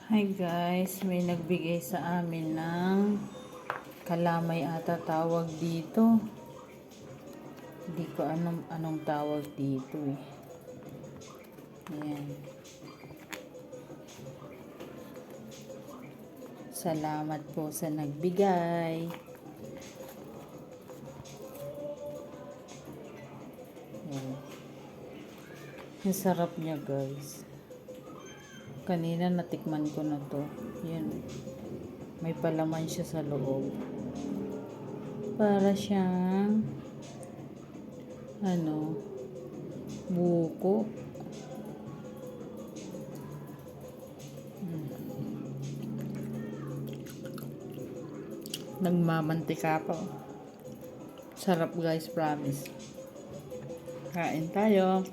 Hi guys, may nagbigay sa amin ng kalamay ata tawag dito. Hindi ko anong tawag dito eh. Ayan. Salamat po sa nagbigay. Ayan. Ang sarap niya guys. Kanina natikman ko na to. Yan. May palaman siya sa loob. Para siyang buko. Nagmamantika pa. Sarap guys, promise. Kain tayo.